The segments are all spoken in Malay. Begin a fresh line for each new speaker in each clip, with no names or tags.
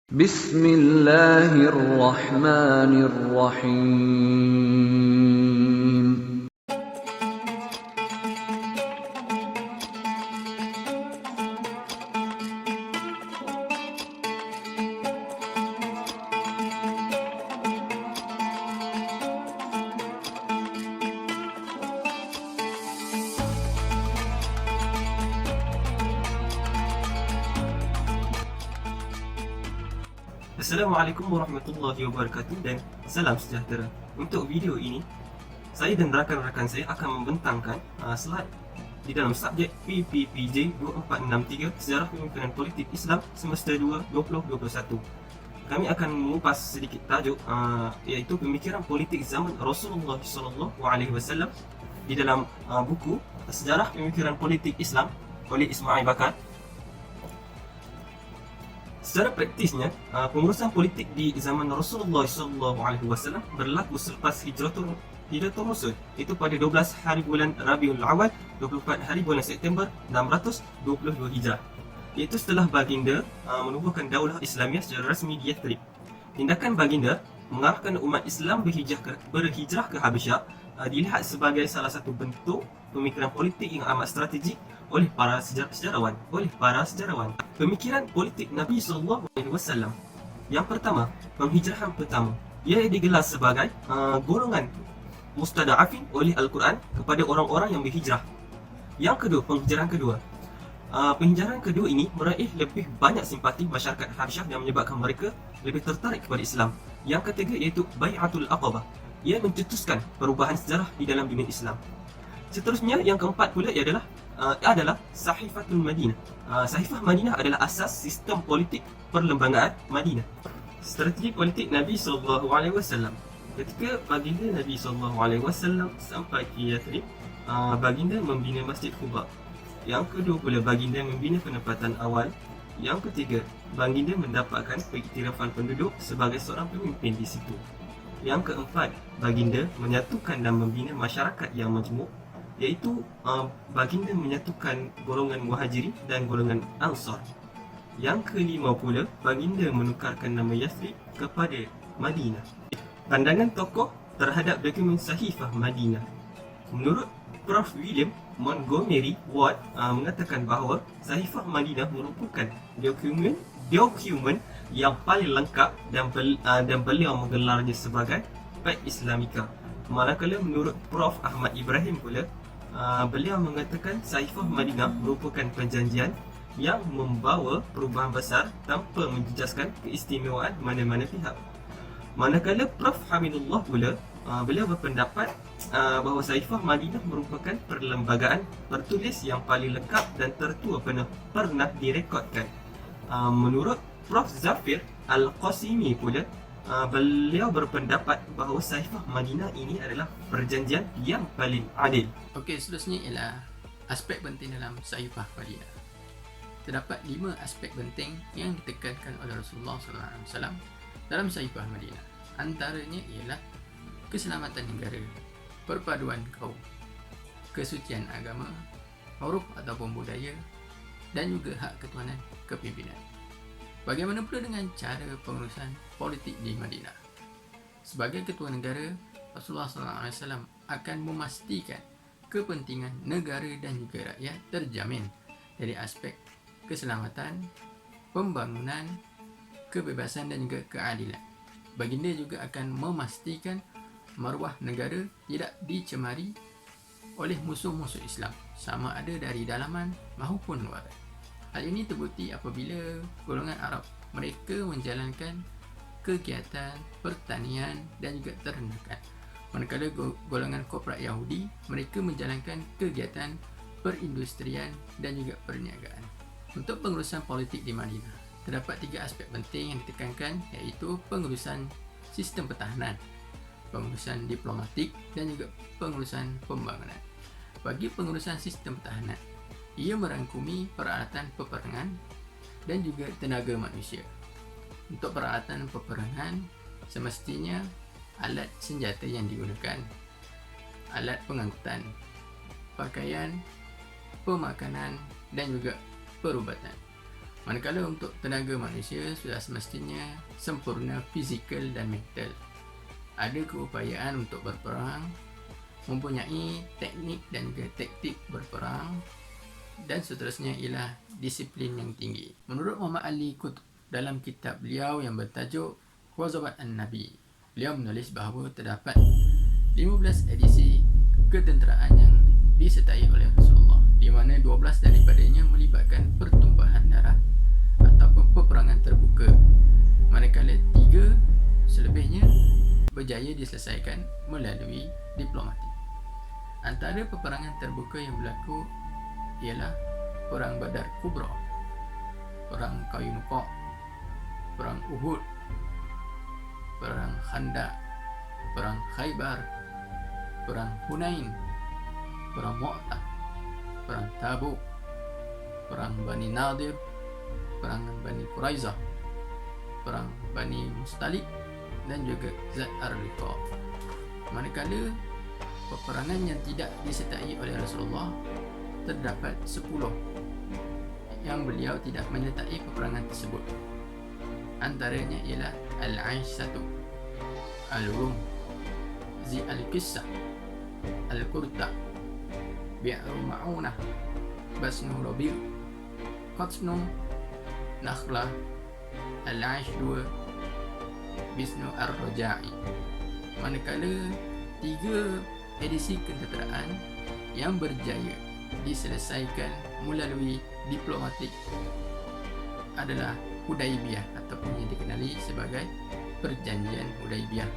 Bismillahirrahmanirrahim.
Assalamualaikum warahmatullahi wabarakatuh dan salam sejahtera. Untuk video ini, saya dan rakan-rakan saya akan membentangkan slide di dalam subjek PPPJ 2463 Sejarah Pemimpinan Politik Islam Semester 2 2021. Kami akan mengupas sedikit tajuk iaitu pemikiran politik zaman Rasulullah SAW di dalam buku Sejarah Pemikiran Politik Islam oleh Ismail Bakar. Secara praktisnya, pengurusan politik di zaman Rasulullah SAW berlaku selepas Hijratul Rasul, itu pada 12 hari bulan Rabiul Awal, 24 hari bulan September 622 Hijrah, iaitu setelah baginda menubuhkan daulah Islamiah secara rasmi di Yathrib. Tindakan baginda mengarahkan umat Islam berhijrah ke Habasyah dilihat sebagai salah satu bentuk pemikiran politik yang amat strategik oleh para sejarawan. Pemikiran politik Nabi SAW. Yang pertama, penghijrahan pertama. Ia digelar sebagai golongan mustada'afin oleh Al-Quran kepada orang-orang yang berhijrah. Yang kedua, penghijrahan kedua. Penghijrahan kedua ini meraih lebih banyak simpati masyarakat Habasyah dan menyebabkan mereka lebih tertarik kepada Islam. Yang ketiga iaitu Bai'atul Aqabah. Ia mencetuskan perubahan sejarah di dalam dunia Islam. Seterusnya, yang keempat pula adalah Sahifatul Madinah. Sahifah Madinah adalah asas sistem politik perlembagaan Madinah. Strategi politik Nabi SAW. Ketika baginda Nabi SAW sampai ke Yathrib, baginda membina Masjid Quba. Yang kedua pula, baginda membina penempatan awal. Yang ketiga, baginda mendapatkan pengiktirafan penduduk sebagai seorang pemimpin di situ. Yang keempat, baginda menyatukan dan membina masyarakat yang majmuk, iaitu baginda menyatukan golongan Muhajirin dan golongan Ansar. Yang kelima pula, baginda menukarkan nama Yathrib kepada Madinah. Pandangan tokoh terhadap dokumen Sahifah Madinah. Menurut Prof. William Montgomery Ward mengatakan bahawa Sahifah Madinah merupakan dokumen yang paling lengkap dan beliau menggelarnya sebagai Pek Islamika. Manakala menurut Prof. Ahmad Ibrahim pula, beliau mengatakan Sahifah Madinah merupakan perjanjian yang membawa perubahan besar tanpa menjejaskan keistimewaan mana-mana pihak. Manakala Prof. Hamidullah pula, beliau berpendapat bahawa Sahifah Madinah merupakan perlembagaan tertulis yang paling lengkap dan tertua pernah direkodkan. Menurut Prof. Zafir Al-Qasimi pula, beliau berpendapat bahawa Sahifah Madinah ini adalah perjanjian yang paling adil.
Okey, seterusnya ialah aspek penting dalam Sahifah Madinah. Terdapat 5 aspek penting yang ditekankan oleh Rasulullah SAW dalam Sahifah Madinah. Antaranya ialah keselamatan negara, perpaduan kaum, kesucian agama, huruf ataupun budaya, dan juga hak ketuhanan kepimpinan. Bagaimana pula dengan cara pengurusan politik di Madinah? Sebagai ketua negara, Rasulullah SAW akan memastikan kepentingan negara dan juga rakyat terjamin dari aspek keselamatan, pembangunan, kebebasan dan juga keadilan. Baginda juga akan memastikan maruah negara tidak dicemari oleh musuh-musuh Islam, sama ada dari dalaman maupun luaran. Hal ini terbukti apabila golongan Arab mereka menjalankan kegiatan pertanian dan juga ternakan. Manakala golongan korporat Yahudi mereka menjalankan kegiatan perindustrian dan juga perniagaan. Untuk pengurusan politik di Madinah, terdapat 3 aspek penting yang ditekankan, iaitu pengurusan sistem pertahanan, pengurusan diplomatik dan juga pengurusan pembangunan. Bagi pengurusan sistem pertahanan, ia merangkumi peralatan peperangan dan juga tenaga manusia. Untuk peralatan peperangan, semestinya alat senjata yang digunakan, alat pengangkutan, pakaian, pemakanan dan juga perubatan. Manakala untuk tenaga manusia sudah semestinya sempurna fizikal dan mental. Ada keupayaan untuk berperang, mempunyai teknik dan juga taktik berperang, dan seterusnya ialah disiplin yang tinggi. Menurut Muhammad Ali Qutb dalam kitab beliau yang bertajuk Ghazabat An-Nabi, beliau menulis bahawa terdapat 15 edisi ketenteraan yang disertai oleh Rasulullah, di mana 12 daripadanya melibatkan pertumpahan darah ataupun peperangan terbuka, manakala 3 selebihnya berjaya diselesaikan melalui diplomatik. Antara peperangan terbuka yang berlaku ialah Perang Badar Kubra, Perang Qaynuqa, Perang Uhud, Perang Khandaq, Perang Khaybar, Perang Hunain, Perang Mu'tah, Perang Tabuk, Perang Bani Nadir, Perang Bani Quraizah, Perang Bani Mustalik, dan juga Zat Ar-Riqa. Manakala peperangan yang tidak disertai oleh Rasulullah terdapat 10 yang beliau tidak menyertai peperangan tersebut. Antaranya ialah Al-Aishatu, Al-Rum, Zi Al-Qissah, Al-Qurta, Bi'ru Ma'unah, Basnu Rabi', Qatsnu, Nakhlah, Al-Aish 2, Bisnu Ar-Raja'i. Manakala 3 edisi ketenteraan yang berjaya diselesaikan melalui diplomatik adalah Hudaibiyah ataupun yang dikenali sebagai Perjanjian Hudaibiyah,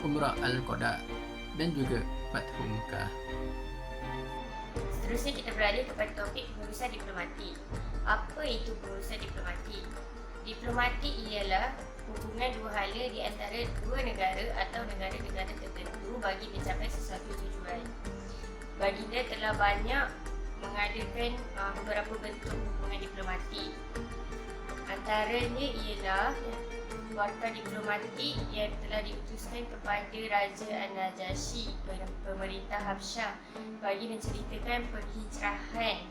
Umrah Al-Qada, dan juga Fathu Mekah.
Seterusnya kita beralih kepada topik pengurusan diplomatik. Apa itu pengurusan diplomatik? Diplomatik ialah hubungan dua hala di antara dua negara atau negara-negara tertentu bagi mencapai sesuatu tujuan. Baginda telah banyak mengadakan beberapa bentuk hubungan diplomatik. Antaranya ialah warta diplomatik yang telah diutuskan kepada Raja An-Najasyi, pemerintah Habsyah, bagi menceritakan penghijrahan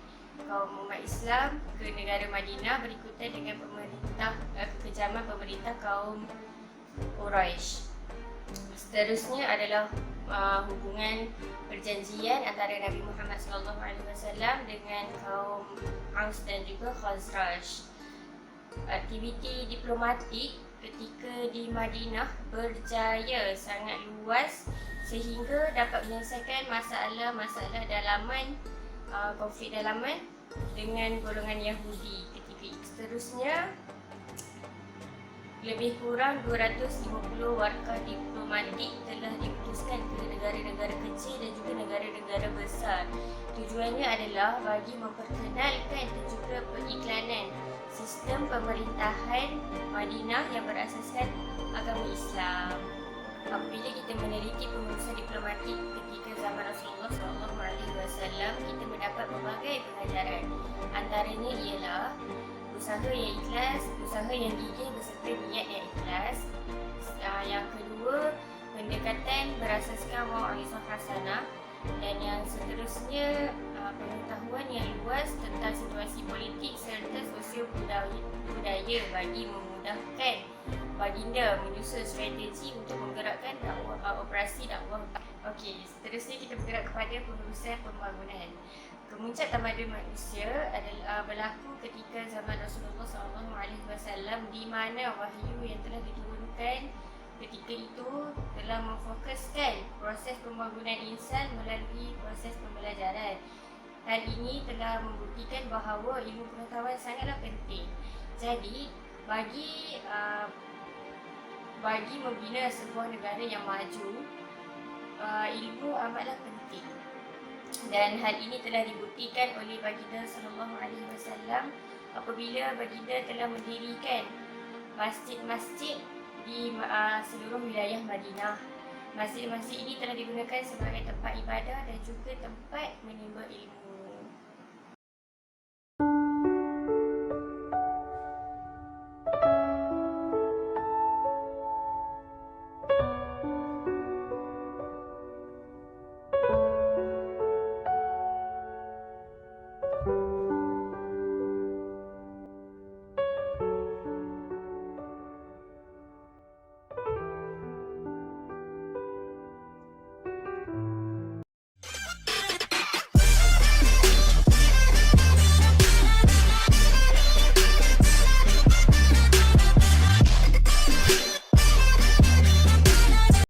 kaum umat Islam ke negara Madinah berikutan dengan kekejaman pemerintah kaum Quraisy. Seterusnya adalah hubungan perjanjian antara Nabi Muhammad SAW dengan kaum Aus dan juga Khazraj. Aktiviti diplomatik ketika di Madinah berjaya sangat luas sehingga dapat menyelesaikan masalah-masalah dalaman, konflik dalaman dengan golongan Yahudi ketika itu. Seterusnya, lebih kurang 250 warkah diplomatik telah diutuskan ke negara-negara kecil dan juga negara-negara besar. Tujuannya adalah bagi memperkenalkan dan juga periklanan sistem pemerintahan Madinah yang berasaskan agama Islam. Apabila kita meneliti pengurusan diplomatik ketika zaman Rasulullah SAW, kita mendapat berbagai pengajaran. Antaranya ialah usaha yang ikhlas, usaha yang gigih beserta niat yang ikhlas. Yang kedua, pendekatan berasaskan mau'izah hasanah. Dan yang seterusnya, pengetahuan yang luas tentang situasi politik serta sosio budaya bagi memudahkan baginda menyusun strategi untuk menggerakkan operasi dakwah. Okey, seterusnya kita bergerak kepada pengurusan pembangunan. Kemuncak tamadun manusia adalah berlaku ketika zaman Rasulullah SAW, di mana wahyu yang telah diturunkan ketika itu telah memfokuskan proses pembangunan insan melalui proses pembelajaran. Hal ini telah membuktikan bahawa ilmu pengetahuan sangatlah penting. Jadi, bagi membina sebuah negara yang maju, ilmu amatlah penting. Dan hal ini telah dibuktikan oleh baginda SAW apabila baginda telah mendirikan masjid-masjid di seluruh wilayah Madinah. Masjid-masjid ini telah digunakan sebagai tempat ibadah dan juga tempat menimba ilmu.